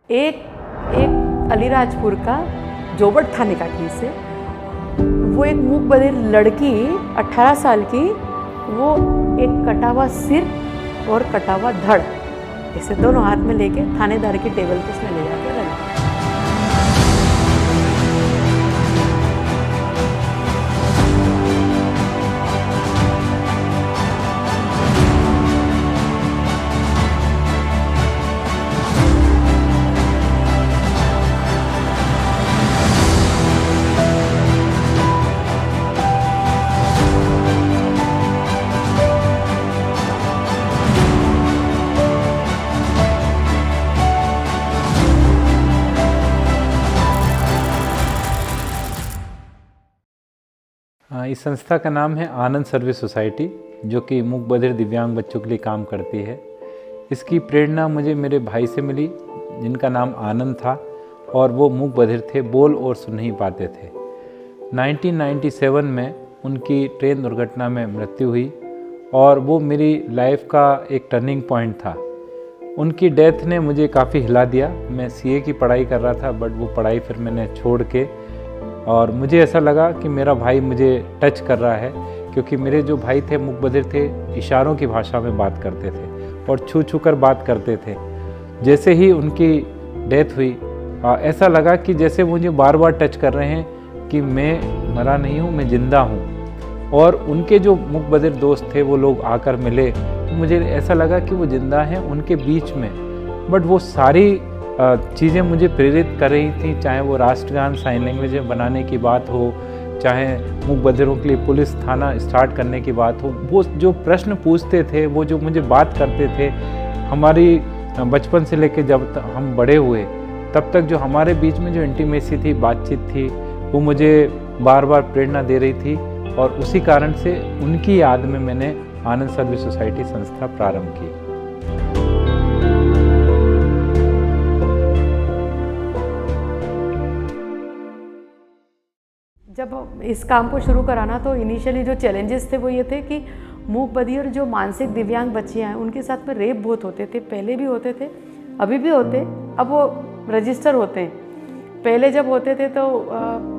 एक एक अलीराजपुर का जोबट थाने का केस है। वो एक मूक बधिर लड़की 18 साल की, वो एक कटा हुआ सिर और कटा हुआ धड़ ऐसे दोनों हाथ में लेके थानेदार की टेबल पे उसने ले जाकर रख दिया। इस संस्था का नाम है आनंद सर्विस सोसाइटी, जो कि मूक बधिर दिव्यांग बच्चों के लिए काम करती है। इसकी प्रेरणा मुझे मेरे भाई से मिली, जिनका नाम आनंद था और वो मूक बधिर थे, बोल और सुन नहीं पाते थे। 1997 में उनकी ट्रेन दुर्घटना में मृत्यु हुई और वो मेरी लाइफ का एक टर्निंग पॉइंट था। उनकी डेथ ने मुझे काफ़ी हिला दिया। मैं सीए की पढ़ाई कर रहा था, बट वो पढ़ाई फिर मैंने छोड़ के, और मुझे ऐसा लगा कि मेरा भाई मुझे टच कर रहा है, क्योंकि मेरे जो भाई थे मूक बधिर थे, इशारों की भाषा में बात करते थे और छू छू कर बात करते थे। जैसे ही उनकी डेथ हुई, ऐसा लगा कि जैसे मुझे बार बार टच कर रहे हैं कि मैं मरा नहीं हूँ, मैं ज़िंदा हूँ। और उनके जो मूक बधिर दोस्त थे वो लोग आकर मिले, तो मुझे ऐसा लगा कि वो ज़िंदा हैं उनके बीच में। बट वो सारी चीज़ें मुझे प्रेरित कर रही थी, चाहे वो राष्ट्रगान साइन लैंग्वेज में बनाने की बात हो, चाहे मूक बधिरों के लिए पुलिस थाना स्टार्ट करने की बात हो। वो जो प्रश्न पूछते थे, वो जो मुझे बात करते थे, हमारी बचपन से लेकर जब तक हम बड़े हुए तब तक जो हमारे बीच में जो इंटीमेसी थी, बातचीत थी, वो मुझे बार बार प्रेरणा दे रही थी। और उसी कारण से उनकी याद में मैंने आनंद सर्विस सोसाइटी संस्था प्रारंभ की। जब इस काम को शुरू कराना, तो इनिशियली जो चैलेंजेस थे वो ये थे कि मूक बधिर जो मानसिक दिव्यांग बच्चे हैं, उनके साथ में रेप बहुत होते थे। पहले भी होते थे, अभी भी होते, अब वो रजिस्टर होते हैं। पहले जब होते थे तो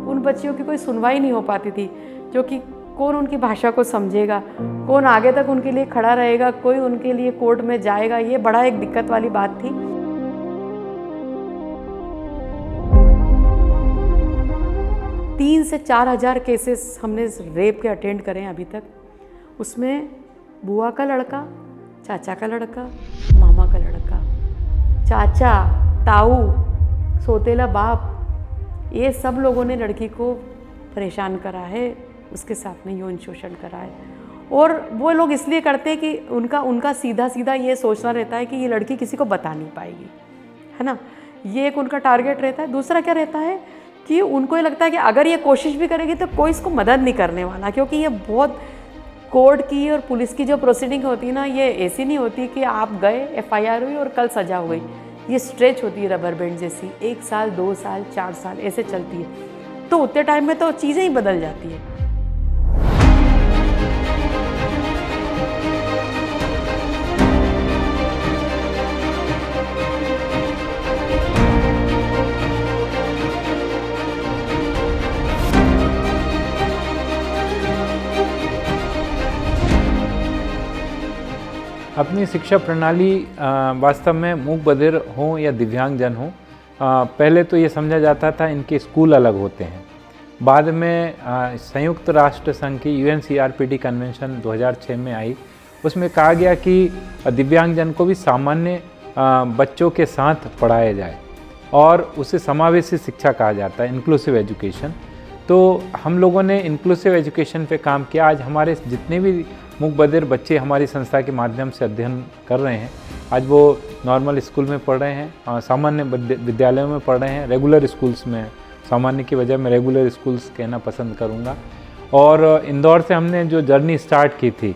उन बच्चियों की कोई सुनवाई नहीं हो पाती थी, जो कि कौन उनकी भाषा को समझेगा, कौन आगे तक उनके लिए खड़ा रहेगा, कोई उनके लिए कोर्ट में जाएगा। ये बड़ा एक दिक्कत वाली बात थी। 3 से 4 हज़ार केसेस हमने रेप के अटेंड करे हैं अभी तक। उसमें बुआ का लड़का, चाचा का लड़का, मामा का लड़का, चाचा, ताऊ, सौतेला बाप, ये सब लोगों ने लड़की को परेशान करा है, उसके साथ में यौन शोषण करा है। और वो लोग इसलिए करते हैं कि उनका सीधा सीधा ये सोचना रहता है कि ये लड़की किसी को बता नहीं पाएगी, है ना। ये एक उनका टारगेट रहता है। दूसरा क्या रहता है कि उनको ये लगता है कि अगर ये कोशिश भी करेगी तो कोई इसको मदद नहीं करने वाला, क्योंकि ये बहुत कोर्ट की और पुलिस की जो प्रोसीडिंग होती है ना, ये ऐसी नहीं होती कि आप गए, एफआईआर हुई और कल सजा हुई। ये स्ट्रेच होती है रबर बैंड जैसी, 1 साल, 2 साल, 4 साल ऐसे चलती है। तो उतने टाइम में तो चीज़ें ही बदल जाती है। अपनी शिक्षा प्रणाली वास्तव में मूक बधिर हों या दिव्यांगजन हों, पहले तो ये समझा जाता था इनके स्कूल अलग होते हैं। बाद में संयुक्त राष्ट्र संघ की UNCRPD कन्वेंशन 2006 में आई। उसमें कहा गया कि दिव्यांगजन को भी सामान्य बच्चों के साथ पढ़ाया जाए, और उसे समावेशी शिक्षा कहा जाता है, इंक्लूसिव एजुकेशन। तो हम लोगों ने इंक्लूसिव एजुकेशन पे काम किया। आज हमारे जितने भी मूक बधिर बच्चे हमारी संस्था के माध्यम से अध्ययन कर रहे हैं, आज वो नॉर्मल स्कूल में पढ़ रहे हैं, सामान्य विद्यालयों में पढ़ रहे हैं, रेगुलर स्कूल्स में। सामान्य की वजह मैं रेगुलर स्कूल्स कहना पसंद करूँगा। और इंदौर से हमने जो जर्नी स्टार्ट की थी,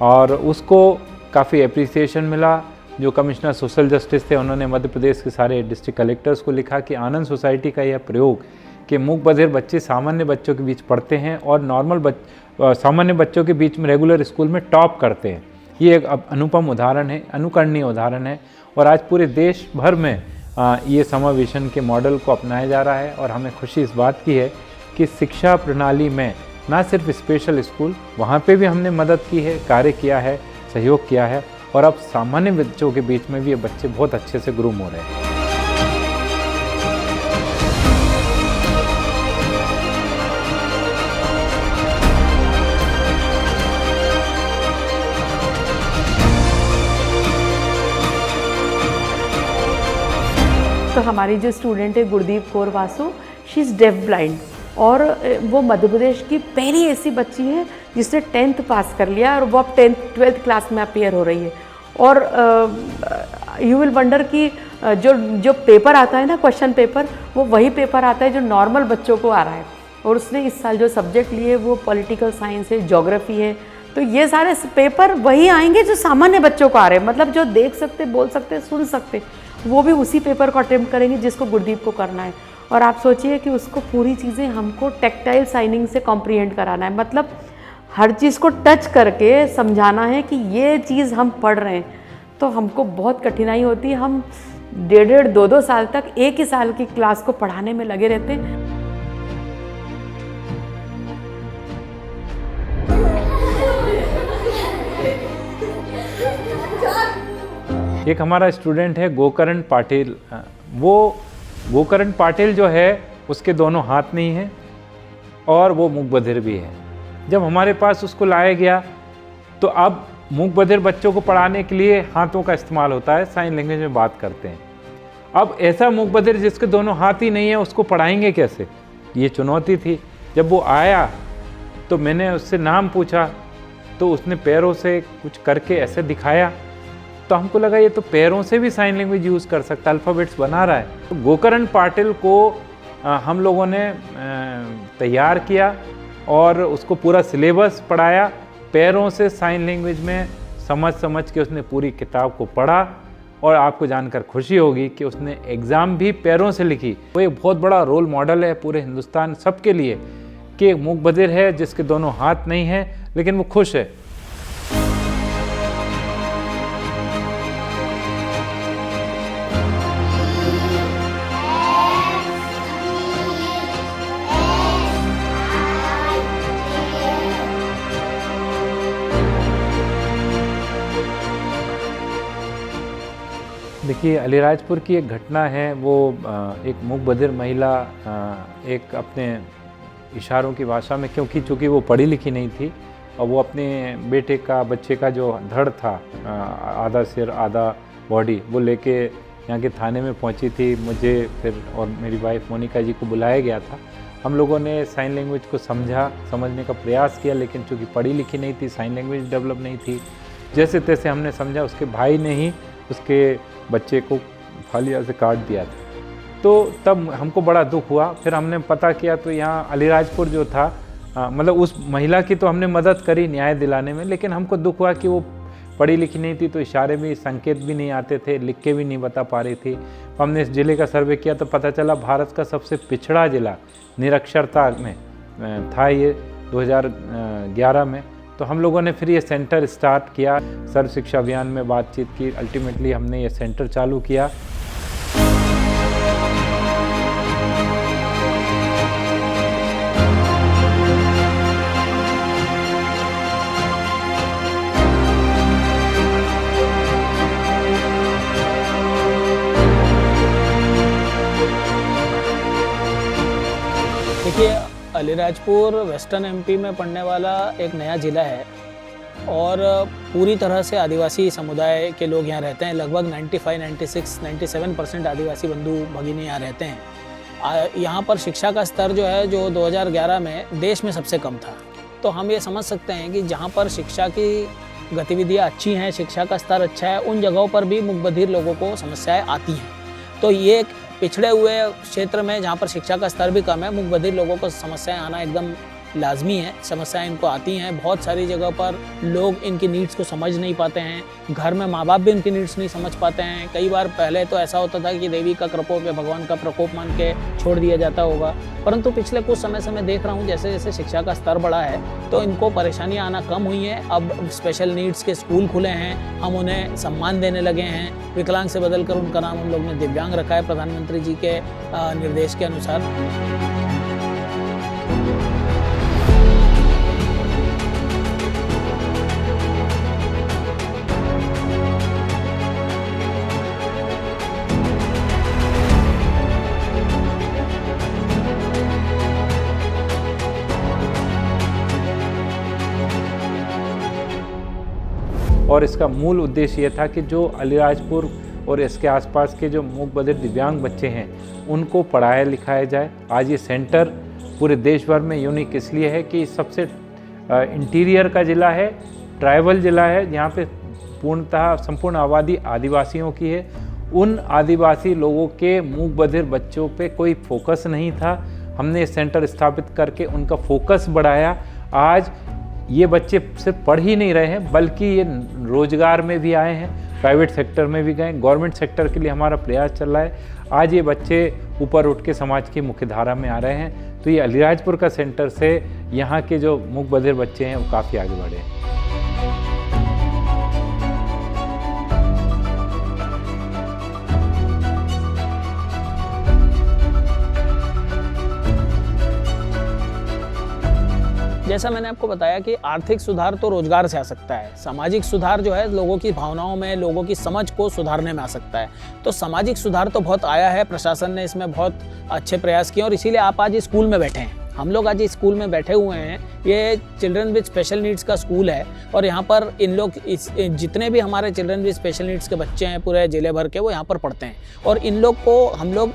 और उसको काफ़ी एप्रिसिएशन मिला। जो कमिश्नर सोशल जस्टिस थे, उन्होंने मध्य प्रदेश के सारे डिस्ट्रिक्ट कलेक्टर्स को लिखा कि आनंद सोसाइटी का यह प्रयोग कि मूक बधिर बच्चे सामान्य बच्चों के बीच पढ़ते हैं और सामान्य बच्चों के बीच में रेगुलर स्कूल में टॉप करते हैं, ये एक अनुपम उदाहरण है, अनुकरणीय उदाहरण है। और आज पूरे देश भर में ये समावेशन के मॉडल को अपनाया जा रहा है और हमें खुशी इस बात की है कि शिक्षा प्रणाली में ना सिर्फ स्पेशल स्कूल, वहाँ पे भी हमने मदद की है, कार्य किया है, सहयोग किया है और अब सामान्य बच्चों के बीच में भी ये बच्चे बहुत अच्छे से ग्रूम हो रहे हैं। तो हमारी जो स्टूडेंट है Gurdeep Kaur Vasu, she is deaf blind और वो मध्य प्रदेश की पहली ऐसी बच्ची है जिसने 10th पास कर लिया और वो अब 12th क्लास में अपेयर हो रही है। और यू विल वंडर कि जो पेपर आता है ना, क्वेश्चन पेपर, वो वही पेपर आता है जो नॉर्मल बच्चों को आ रहा है। और उसने इस साल जो सब्जेक्ट लिए वो पॉलिटिकल साइंस है, ज्योग्राफी है। तो ये सारे पेपर वही आएंगे जो सामान्य बच्चों को आ रहे हैं, मतलब जो देख सकते, बोल सकते, सुन सकते, वो भी उसी पेपर को अटेम्प्ट करेंगे जिसको गुरदीप को करना है। और आप सोचिए कि उसको पूरी चीज़ें हमको टेक्टाइल साइनिंग से कॉम्प्रीहेंड कराना है, मतलब हर चीज़ को टच करके समझाना है कि ये चीज़ हम पढ़ रहे हैं। तो हमको बहुत कठिनाई होती है, हम 1.5 2 साल तक एक ही साल की क्लास को पढ़ाने में लगे रहते हैं। एक हमारा स्टूडेंट है गोकरण पाटिल। वो गोकरण पाटिल जो है उसके दोनों हाथ नहीं हैं और वो मूक बधिर भी है। जब हमारे पास उसको लाया गया तो अब मूक बधिर बच्चों को पढ़ाने के लिए हाथों का इस्तेमाल होता है, साइन लैंग्वेज में बात करते हैं। अब ऐसा मूक बधिर जिसके दोनों हाथ ही नहीं है उसको पढ़ाएंगे कैसे, ये चुनौती थी। जब वो आया तो मैंने उससे नाम पूछा तो उसने पैरों से कुछ करके ऐसे दिखाया, तो हमको लगा ये तो पैरों से भी साइन लैंग्वेज यूज़ कर सकता, अल्फ़ाबेट्स बना रहा है। तो गोकरण पाटिल को हम लोगों ने तैयार किया और उसको पूरा सिलेबस पढ़ाया। पैरों से साइन लैंग्वेज में समझ के उसने पूरी किताब को पढ़ा और आपको जानकर खुशी होगी कि उसने एग्ज़ाम भी पैरों से लिखी। वो एक बहुत बड़ा रोल मॉडल है पूरे हिंदुस्तान सबके लिए कि एक मूक बधिर है जिसके दोनों हाथ नहीं हैं लेकिन वो खुश है। देखिए, अलीराजपुर की एक घटना है। वो एक मूक बधिर महिला एक अपने इशारों की भाषा में, क्योंकि चूँकि वो पढ़ी लिखी नहीं थी और वो अपने बच्चे का जो धड़ था, आधा सिर आधा बॉडी, वो लेके यहाँ के थाने में पहुँची थी। मुझे फिर और मेरी वाइफ मोनिका जी को बुलाया गया था। हम लोगों ने साइन लैंग्वेज को समझने का प्रयास किया, लेकिन चूँकि पढ़ी लिखी नहीं थी, साइन लैंग्वेज डेवलप नहीं थी, जैसे तैसे हमने समझा। उसके भाई ने ही उसके बच्चे को फालिया से काट दिया था। तो तब हमको बड़ा दुख हुआ। फिर हमने पता किया तो यहाँ अलीराजपुर जो था, मतलब उस महिला की तो हमने मदद करी न्याय दिलाने में, लेकिन हमको दुख हुआ कि वो पढ़ी लिखी नहीं थी, तो इशारे भी, संकेत भी नहीं आते थे, लिख के भी नहीं बता पा रही थी। हमने इस ज़िले का सर्वे किया तो पता चला भारत का सबसे पिछड़ा ज़िला निरक्षरता में था ये 2011 में। तो हम लोगों ने फिर ये सेंटर स्टार्ट किया, सर्व शिक्षा अभियान में बातचीत की, अल्टीमेटली हमने ये सेंटर चालू किया। देखिए, अलीराजपुर वेस्टर्न एमपी में पड़ने वाला एक नया ज़िला है और पूरी तरह से आदिवासी समुदाय के लोग यहाँ रहते हैं। लगभग 95, 96, 97% आदिवासी बंधु भगिनी यहाँ रहते हैं। यहाँ पर शिक्षा का स्तर जो है, जो 2011 में देश में सबसे कम था। तो हम ये समझ सकते हैं कि जहाँ पर शिक्षा की गतिविधियाँ अच्छी हैं, शिक्षा का स्तर अच्छा है, उन जगहों पर भी मूक बधिर लोगों को समस्याएँ आती हैं। तो ये पिछड़े हुए क्षेत्र में जहाँ पर शिक्षा का स्तर भी कम है, मूक बधिर लोगों को समस्याएं आना एकदम लाजमी है, समस्याएं इनको आती हैं। बहुत सारी जगह पर लोग इनकी नीड्स को समझ नहीं पाते हैं, घर में माँ बाप भी उनकी नीड्स नहीं समझ पाते हैं। कई बार पहले तो ऐसा होता था कि देवी का प्रकोप या भगवान का प्रकोप मान के छोड़ दिया जाता होगा, परंतु पिछले कुछ समय से मैं देख रहा हूँ जैसे जैसे शिक्षा का स्तर बढ़ा है तो इनको परेशानियाँ आना कम हुई हैं। अब स्पेशल नीड्स के स्कूल खुले हैं, हम उन्हें सम्मान देने लगे हैं। विकलांग से बदलकर उनका नाम हम लोग ने दिव्यांग रखा है प्रधानमंत्री जी के निर्देश के अनुसार। और इसका मूल उद्देश्य ये था कि जो अलीराजपुर और इसके आसपास के जो मूक बधिर दिव्यांग बच्चे हैं उनको पढ़ाया लिखाया जाए। आज ये सेंटर पूरे देश भर में यूनिक इसलिए है कि सबसे इंटीरियर का ज़िला है, ट्राइबल ज़िला है, जहाँ पे पूर्णतः संपूर्ण आबादी आदिवासियों की है। उन आदिवासी लोगों के मूक बधिर बच्चों पे कोई फोकस नहीं था। हमने ये सेंटर स्थापित करके उनका फोकस बढ़ाया। आज ये बच्चे सिर्फ पढ़ ही नहीं रहे हैं बल्कि ये रोजगार में भी आए हैं, प्राइवेट सेक्टर में भी गए, गवर्नमेंट सेक्टर के लिए हमारा प्रयास चल रहा है। आज ये बच्चे ऊपर उठ के समाज की मुख्य धारा में आ रहे हैं। तो ये अलीराजपुर का सेंटर से यहाँ के जो मूक बधिर बच्चे हैं वो काफ़ी आगे बढ़े हैं। जैसा मैंने आपको बताया कि आर्थिक सुधार तो रोजगार से आ सकता है, सामाजिक सुधार जो है लोगों की भावनाओं में, लोगों की समझ को सुधारने में आ सकता है। तो सामाजिक सुधार तो बहुत आया है, प्रशासन ने इसमें बहुत अच्छे प्रयास किए और इसीलिए आप आज स्कूल में बैठे हैं। हम लोग आज स्कूल में बैठे हुए हैं। ये चिल्ड्रन विद स्पेशल नीड्स का स्कूल है और यहाँ पर इन लोग जितने भी हमारे चिल्ड्रन विद स्पेशल नीड्स के बच्चे हैं पूरे जिले भर के, वो यहाँ पर पढ़ते हैं। और इन लोग को हम लोग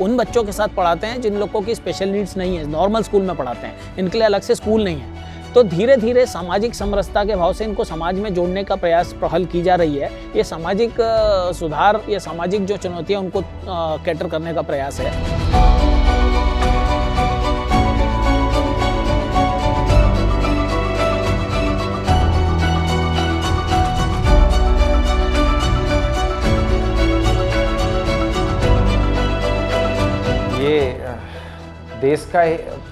उन बच्चों के साथ पढ़ाते हैं जिन लोगों की स्पेशल नीड्स नहीं है, नॉर्मल स्कूल में पढ़ाते हैं, इनके लिए अलग से स्कूल नहीं है। तो धीरे धीरे सामाजिक समरसता के भाव से इनको समाज में जोड़ने का प्रयास पहल की जा रही है। ये सामाजिक सुधार, ये सामाजिक जो चुनौतियाँ उनको कैटर करने का प्रयास है। ये देश का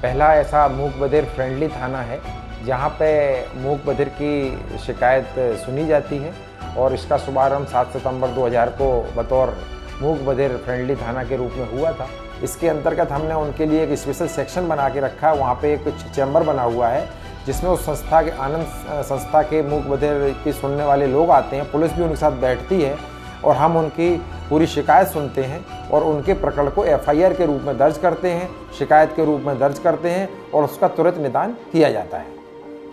पहला ऐसा मूक बधिर फ्रेंडली थाना है जहाँ पे मूक बधिर की शिकायत सुनी जाती है और इसका शुभारंभ 7 सितंबर 2000 को बतौर मूक बधिर फ्रेंडली थाना के रूप में हुआ था। इसके अंतर्गत हमने उनके लिए एक स्पेशल सेक्शन बना के रखा है। वहाँ पे एक चैम्बर बना हुआ है जिसमें उस संस्था के आनंद संस्था के मूक बधिर की सुनने वाले लोग आते हैं। पुलिस भी उनके साथ बैठती है और हम उनकी पूरी शिकायत सुनते हैं और उनके प्रकरण को FIR के रूप में दर्ज करते हैं, शिकायत के रूप में दर्ज करते हैं और उसका तुरंत निदान किया जाता है।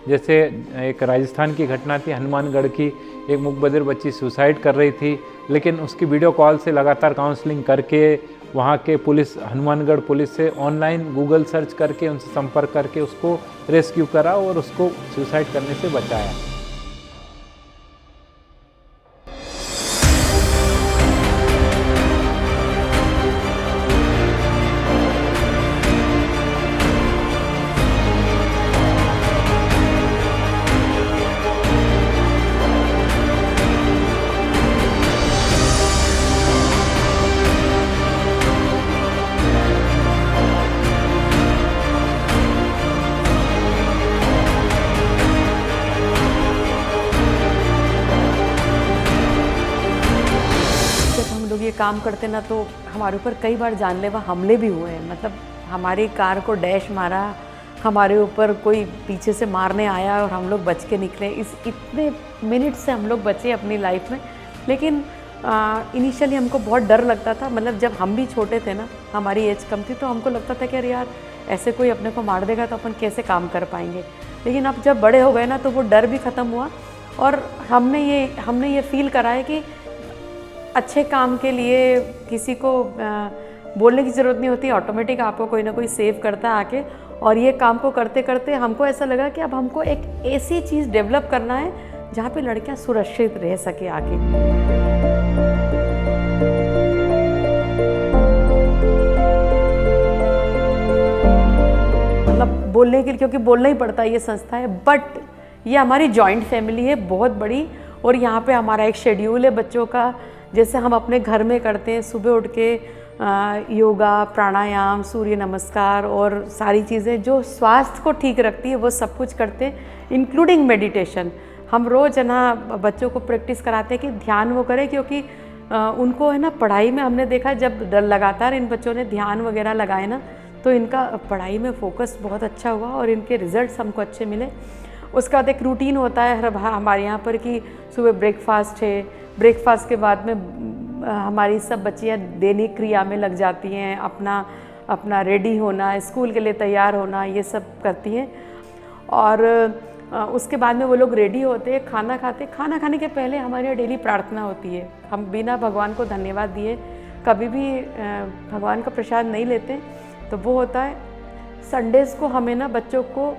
जैसे एक राजस्थान की घटना थी, हनुमानगढ़ की एक मूक बधिर बच्ची सुसाइड कर रही थी, लेकिन उसकी वीडियो कॉल से लगातार काउंसलिंग करके वहाँ के पुलिस, हनुमानगढ़ पुलिस से ऑनलाइन गूगल सर्च करके उनसे संपर्क करके उसको रेस्क्यू करा और उसको सुसाइड करने से बचाया। ये काम करते ना तो हमारे ऊपर कई बार जानलेवा हमले भी हुए हैं। मतलब हमारी कार को डैश मारा, हमारे ऊपर कोई पीछे से मारने आया और हम लोग बच के निकले। इस इतने मिनट से हम लोग बचे अपनी लाइफ में। लेकिन इनिशियली हमको बहुत डर लगता था। मतलब जब हम भी छोटे थे ना, हमारी एज कम थी, तो हमको लगता था कि अरे यार ऐसे कोई अपने को मार देगा तो अपन कैसे काम कर पाएंगे। लेकिन अब जब बड़े हो गए ना तो वो डर भी ख़त्म हुआ और हमने ये फील करा है कि अच्छे काम के लिए किसी को बोलने की ज़रूरत नहीं होती, ऑटोमेटिक आपको कोई ना कोई सेव करता है आके। और ये काम को करते करते हमको ऐसा लगा कि अब हमको एक ऐसी चीज़ डेवलप करना है जहाँ पे लड़कियाँ सुरक्षित रह सके आगे। मतलब बोलने बोलने के लिए, क्योंकि बोलना ही पड़ता है, ये संस्था है, बट ये हमारी जॉइंट फैमिली है बहुत बड़ी। और यहाँ पे हमारा एक शेड्यूल है बच्चों का, जैसे हम अपने घर में करते हैं, सुबह उठ के योगा, प्राणायाम, सूर्य नमस्कार और सारी चीज़ें जो स्वास्थ्य को ठीक रखती है वो सब कुछ करते हैं, इंक्लूडिंग मेडिटेशन। हम रोज़ है ना बच्चों को प्रैक्टिस कराते हैं कि ध्यान वो करें, क्योंकि उनको है ना पढ़ाई में हमने देखा जब लगातार इन बच्चों ने ध्यान वगैरह लगाए ना, तो इनका पढ़ाई में फोकस बहुत अच्छा हुआ और इनके रिजल्ट्स हमको अच्छे मिले। उसका बाद एक रूटीन होता है हमारे यहाँ पर कि सुबह ब्रेकफास्ट है, ब्रेकफास्ट के बाद में हमारी सब बच्चियाँ दैनिक क्रिया में लग जाती हैं, अपना रेडी होना, स्कूल के लिए तैयार होना, ये सब करती हैं। और उसके बाद में वो लोग रेडी होते हैं, खाना खाते। खाना खाने के पहले हमारे यहाँ डेली प्रार्थना होती है। हम बिना भगवान को धन्यवाद दिए कभी भी भगवान का प्रसाद नहीं लेते, तो वो होता है। संडेज़ को हमें ना बच्चों को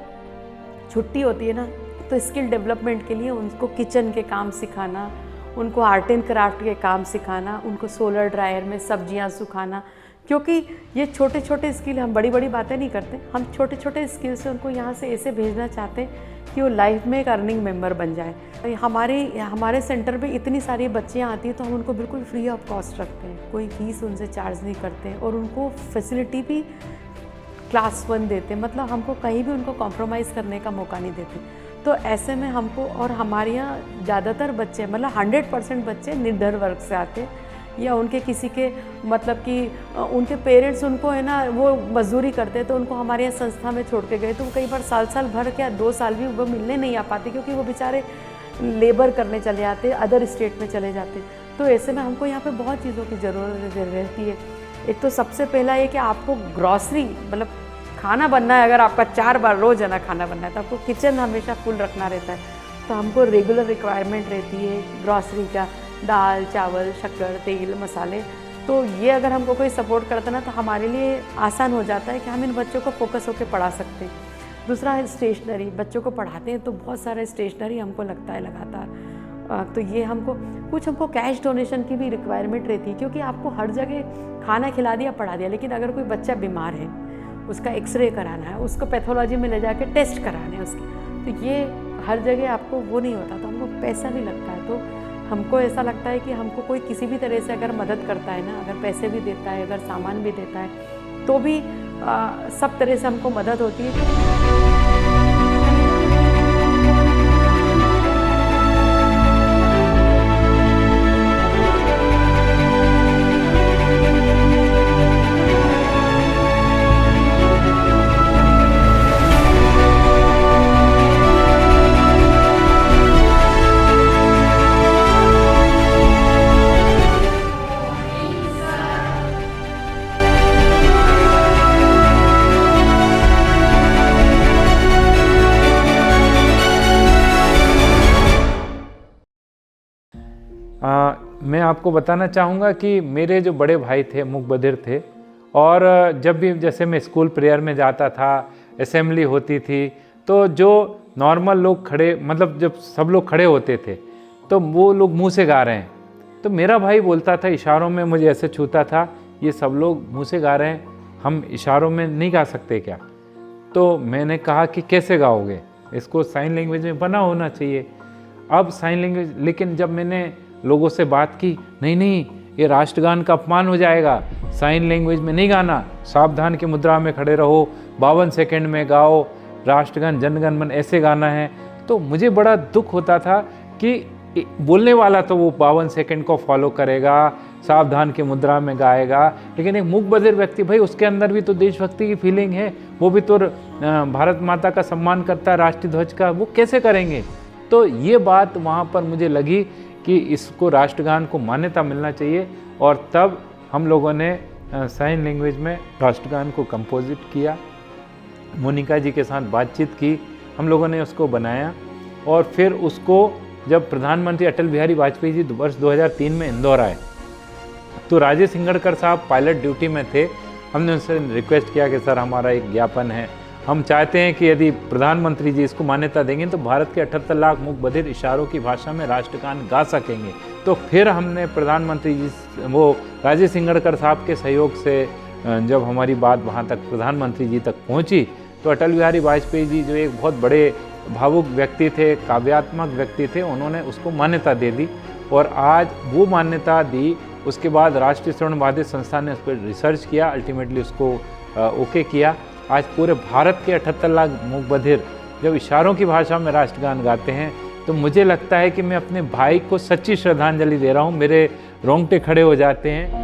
छुट्टी होती है ना, तो स्किल डेवलपमेंट के लिए उनको किचन के काम सिखाना, उनको आर्ट एंड क्राफ्ट के काम सिखाना, उनको सोलर ड्रायर में सब्जियां सुखाना, क्योंकि ये छोटे छोटे स्किल, हम बड़ी बड़ी बातें नहीं करते, हम छोटे छोटे स्किल से उनको यहाँ से ऐसे भेजना चाहते हैं कि वो लाइफ में एक अर्निंग मेंबर बन जाए। हमारे सेंटर पे इतनी सारी बच्चियाँ आती हैं तो हम उनको बिल्कुल फ्री ऑफ कॉस्ट रखते हैं, कोई फीस उनसे चार्ज नहीं करते हैं, और उनको फैसिलिटी भी क्लास 1 देते हैं, मतलब हमको कहीं भी उनको कॉम्प्रोमाइज़ करने का मौका नहीं देते। तो ऐसे में हमको, और हमारे यहाँ ज़्यादातर बच्चे, मतलब 100% बच्चे निर्धन वर्ग से आते हैं, या उनके किसी के मतलब कि उनके पेरेंट्स उनको है ना वो मजदूरी करते हैं, तो उनको हमारे यहाँ संस्था में छोड़ के गए, तो कई बार साल भर क्या 2 साल भी वो मिलने नहीं आ पाते, क्योंकि वो बेचारे लेबर करने चले जाते, अदर स्टेट में चले जाते। तो ऐसे में हमको यहाँ पे बहुत चीज़ों की ज़रूरत रहती है। एक तो सबसे पहला ये कि आपको ग्रॉसरी, मतलब खाना बनना है, अगर आपका 4 बार रोज़ है ना खाना बनना है, तो आपको किचन हमेशा फुल रखना रहता है। तो हमको रेगुलर रिक्वायरमेंट रहती है ग्रॉसरी का, दाल, चावल, शक्कर, तेल, मसाले। तो ये अगर हमको कोई सपोर्ट करता ना, तो हमारे लिए आसान हो जाता है कि हम इन बच्चों को फोकस होकर पढ़ा सकते हैं। दूसरा है स्टेशनरी, बच्चों को पढ़ाते हैं तो बहुत सारा स्टेशनरी हमको लगता है लगातार, तो ये हमको कैश डोनेशन की भी रिक्वायरमेंट रहती है, क्योंकि आपको हर जगह खाना खिला दिया, पढ़ा दिया, लेकिन अगर कोई बच्चा बीमार है, उसका एक्सरे कराना है, उसको पैथोलॉजी में ले जाके टेस्ट कराने हैं उसके, तो ये हर जगह आपको वो नहीं होता, तो हमको पैसा भी लगता है। तो हमको ऐसा लगता है कि हमको कोई किसी भी तरह से अगर मदद करता है ना, अगर पैसे भी देता है, अगर सामान भी देता है, तो भी सब तरह से हमको मदद होती है। मैं आपको बताना चाहूँगा कि मेरे जो बड़े भाई थे मूक बधिर थे, और जब भी जैसे मैं स्कूल प्रेयर में जाता था, असेंबली होती थी, तो जो नॉर्मल लोग खड़े, मतलब जब सब लोग खड़े होते थे तो वो लोग मुंह से गा रहे हैं, तो मेरा भाई बोलता था, इशारों में मुझे ऐसे छूता था, ये सब लोग मुंह से गा रहे हैं, हम इशारों में नहीं गा सकते क्या? तो मैंने कहा कि कैसे गाओगे, इसको साइन लैंग्वेज में बना होना चाहिए। अब साइन लैंग्वेज, लेकिन जब मैंने लोगों से बात की, नहीं ये राष्ट्रगान का अपमान हो जाएगा, साइन लैंग्वेज में नहीं गाना, सावधान की मुद्रा में खड़े रहो, 52 सेकंड में गाओ, राष्ट्रगान जनगण मन ऐसे गाना है। तो मुझे बड़ा दुख होता था कि बोलने वाला तो वो 52 सेकंड को फॉलो करेगा, सावधान की मुद्रा में गाएगा, लेकिन एक मूक बधिर व्यक्ति, भाई उसके अंदर भी तो देशभक्ति की फीलिंग है, वो भी तो भारत माता का सम्मान करता है, राष्ट्रीय ध्वज का, वो कैसे करेंगे? तो ये बात वहाँ पर मुझे लगी कि इसको राष्ट्रगान को मान्यता मिलना चाहिए, और तब हम लोगों ने साइन लैंग्वेज में राष्ट्रगान को कंपोजिट किया, मोनिका जी के साथ बातचीत की, हम लोगों ने उसको बनाया, और फिर उसको जब प्रधानमंत्री अटल बिहारी वाजपेयी जी वर्ष 2003 में इंदौर आए, तो राजेश सिंगड़कर साहब पायलट ड्यूटी में थे। हमने उनसे रिक्वेस्ट किया कि सर हमारा एक ज्ञापन है, हम चाहते हैं कि यदि प्रधानमंत्री जी इसको मान्यता देंगे तो भारत के 78 लाख मूक बधिर इशारों की भाषा में राष्ट्रगान गा सकेंगे। तो फिर हमने प्रधानमंत्री जी, वो राजेश सिंगड़कर साहब के सहयोग से जब हमारी बात वहाँ तक प्रधानमंत्री जी तक पहुँची, तो अटल बिहारी वाजपेयी जी जो एक बहुत बड़े भावुक व्यक्ति थे, काव्यात्मक व्यक्ति थे, उन्होंने उसको मान्यता दे दी और आज वो मान्यता दी। उसके बाद राष्ट्रीय श्रवण बाधित संस्थान ने उस पर रिसर्च किया, अल्टीमेटली उसको ओके किया। आज पूरे भारत के 78 लाख मूक बधिर जब इशारों की भाषा में राष्ट्रगान गाते हैं तो मुझे लगता है कि मैं अपने भाई को सच्ची श्रद्धांजलि दे रहा हूँ। मेरे रोंगटे खड़े हो जाते हैं।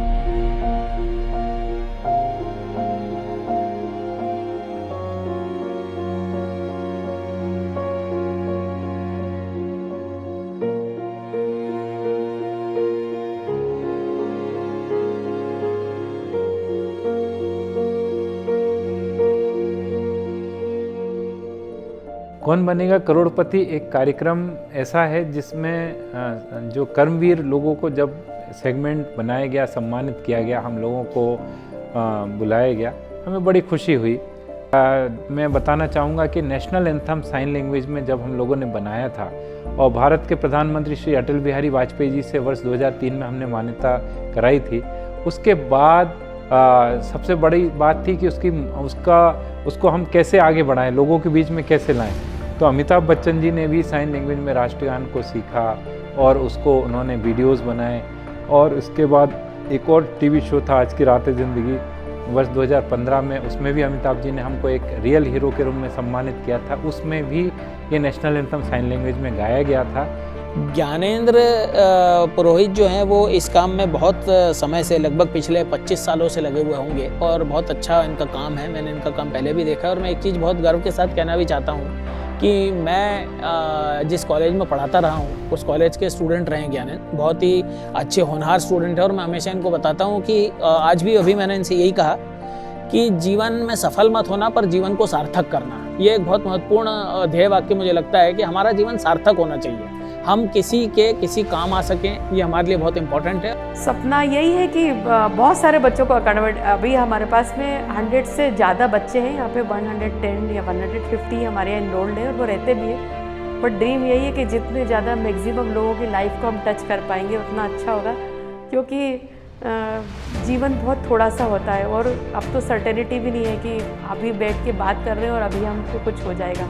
कौन बनेगा करोड़पति एक कार्यक्रम ऐसा है जिसमें जो कर्मवीर लोगों को जब सेगमेंट बनाया गया, सम्मानित किया गया, हम लोगों को बुलाया गया, हमें बड़ी खुशी हुई। मैं बताना चाहूँगा कि नेशनल एंथम साइन लैंग्वेज में जब हम लोगों ने बनाया था और भारत के प्रधानमंत्री श्री अटल बिहारी वाजपेयी जी से वर्ष 2003 में हमने मान्यता कराई थी, उसके बाद सबसे बड़ी बात थी कि उसको हम कैसे आगे बढ़ाएं, लोगों के बीच में कैसे लाएं। तो अमिताभ बच्चन जी ने भी साइन लैंग्वेज में राष्ट्रगान को सीखा और उसको उन्होंने वीडियोस बनाए। और उसके बाद एक और टीवी शो था आज की रातें ज़िंदगी, वर्ष 2015 में, उसमें भी अमिताभ जी ने हमको एक रियल हीरो के रूप में सम्मानित किया था। उसमें भी ये नेशनल एंथम साइन लैंग्वेज में गाया गया था। ज्ञानेंद्र पुरोहित जो हैं वो इस काम में बहुत समय से, लगभग पिछले 25 सालों से लगे हुए होंगे और बहुत अच्छा इनका काम है। मैंने इनका काम पहले भी देखा और मैं एक चीज़ बहुत गर्व के साथ कहना भी चाहता हूँ कि मैं जिस कॉलेज में पढ़ाता रहा हूँ उस कॉलेज के स्टूडेंट रहे हैं ज्ञानेंद्र, बहुत ही अच्छे होनहार स्टूडेंट है। और मैं हमेशा इनको बताता हूँ कि आज भी अभी मैंने इनसे यही कहा कि जीवन में सफल मत होना पर जीवन को सार्थक करना, ये एक बहुत महत्वपूर्ण ध्येय वाक्य मुझे लगता है कि हमारा जीवन सार्थक होना चाहिए, हम किसी काम आ सकें, ये हमारे लिए बहुत इम्पोर्टेंट है। सपना यही है कि बहुत सारे बच्चों को अकेडमिक, अभी हमारे पास में 100 से ज़्यादा बच्चे हैं यहाँ पे, 110 या 150 हमारे यहाँ इनरोल्ड है और वो रहते भी हैं। बट ड्रीम यही है कि जितने ज़्यादा मैक्सिमम लोगों की लाइफ को हम टच कर पाएंगे उतना अच्छा होगा, क्योंकि जीवन बहुत थोड़ा सा होता है और अब तो सर्टेनिटी भी नहीं है कि अभी बैठ के बात कर रहे हैं और अभी हमको कुछ हो जाएगा।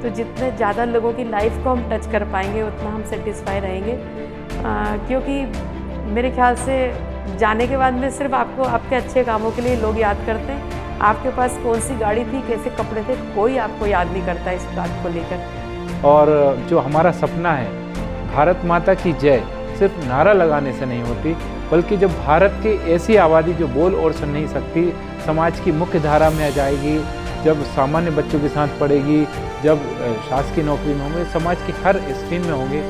तो जितने ज़्यादा लोगों की लाइफ को हम टच कर पाएंगे उतना हम सेटिस्फाई रहेंगे, क्योंकि मेरे ख्याल से जाने के बाद में सिर्फ आपको आपके अच्छे कामों के लिए लोग याद करते हैं। आपके पास कौन सी गाड़ी थी, कैसे कपड़े थे, कोई आपको याद नहीं करता इस बात को लेकर। और जो हमारा सपना है भारत माता की जय सिर्फ नारा लगाने से नहीं होती, बल्कि जब भारत की ऐसी आबादी जो बोल और सुन नहीं सकती समाज की मुख्य धारा में आ जाएगी, जब सामान्य बच्चों के साथ पढ़ेगी, जब शासकीय नौकरी में होंगे, समाज की हर स्ट्रीम में होंगे,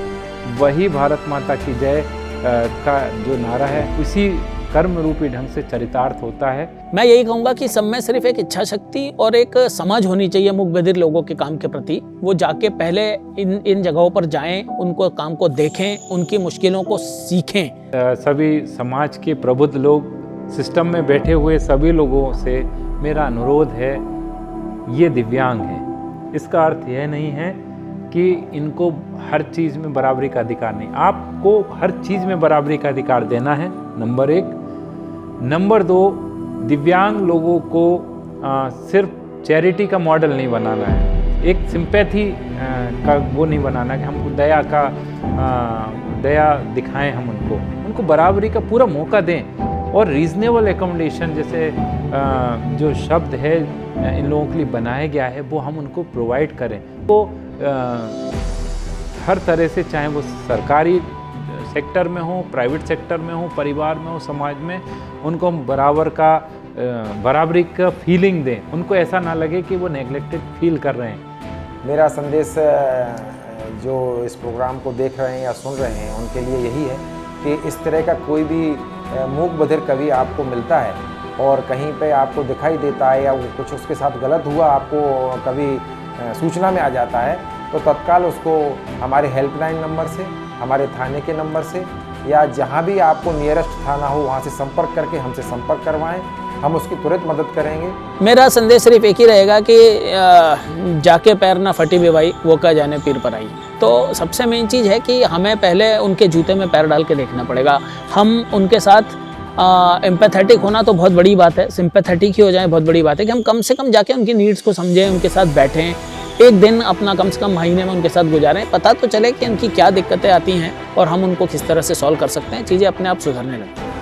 वही भारत माता की जय का जो नारा है उसी कर्म रूपी ढंग से चरितार्थ होता है। मैं यही कहूँगा कि सब में सिर्फ एक इच्छा शक्ति और एक समझ होनी चाहिए मूक बधिर लोगों के काम के प्रति। वो जाके पहले इन जगहों पर जाएं, उनको काम को देखें, उनकी मुश्किलों को सीखें। सभी समाज के प्रबुद्ध लोग, सिस्टम में बैठे हुए सभी लोगों से मेरा अनुरोध है, ये दिव्यांग हैं, इसका अर्थ यह नहीं है कि इनको हर चीज़ में बराबरी का अधिकार नहीं। आपको हर चीज़ में बराबरी का अधिकार देना है, नंबर 1। नंबर 2, दिव्यांग लोगों को सिर्फ चैरिटी का मॉडल नहीं बनाना है, एक सिंपैथी का वो नहीं बनाना कि हमको दया दिखाएं, हम उनको बराबरी का पूरा मौका दें। और रीज़नेबल एकोमोडेशन जैसे जो शब्द है इन लोगों के लिए बनाया गया है वो हम उनको प्रोवाइड करें। तो हर तरह से, चाहे वो सरकारी सेक्टर में हो, प्राइवेट सेक्टर में हो, परिवार में हो, समाज में, उनको हम बराबरी का फीलिंग दें, उनको ऐसा ना लगे कि वो नेग्लेक्टेड फील कर रहे हैं। मेरा संदेश जो इस प्रोग्राम को देख रहे हैं या सुन रहे हैं उनके लिए यही है कि इस तरह का कोई भी मूक बधिर कवि आपको मिलता है और कहीं पे आपको दिखाई देता है या कुछ उसके साथ गलत हुआ आपको कभी सूचना में आ जाता है, तो तत्काल उसको हमारे हेल्पलाइन नंबर से, हमारे थाने के नंबर से या जहाँ भी आपको नियरेस्ट थाना हो वहाँ से संपर्क करके हमसे संपर्क करवाएं, हम उसकी तुरंत मदद करेंगे। मेरा संदेश सिर्फ एक ही रहेगा कि जाके पैर ना फटी बेवाई, वो का जाने पीर पर आई। तो सबसे मेन चीज़ है कि हमें पहले उनके जूते में पैर डाल के देखना पड़ेगा। हम उनके साथ एम्पैथेटिक होना तो बहुत बड़ी बात है, सिंपैथेटिक ही हो जाए बहुत बड़ी बात है कि हम कम से कम जाके उनकी नीड्स को समझें, उनके साथ बैठें, एक दिन अपना कम से कम महीने में उनके साथ गुजारें, पता तो चले कि उनकी क्या दिक्कतें आती हैं और हम उनको किस तरह से सॉल्व कर सकते हैं, चीज़ें अपने आप सुधरने लगती हैं।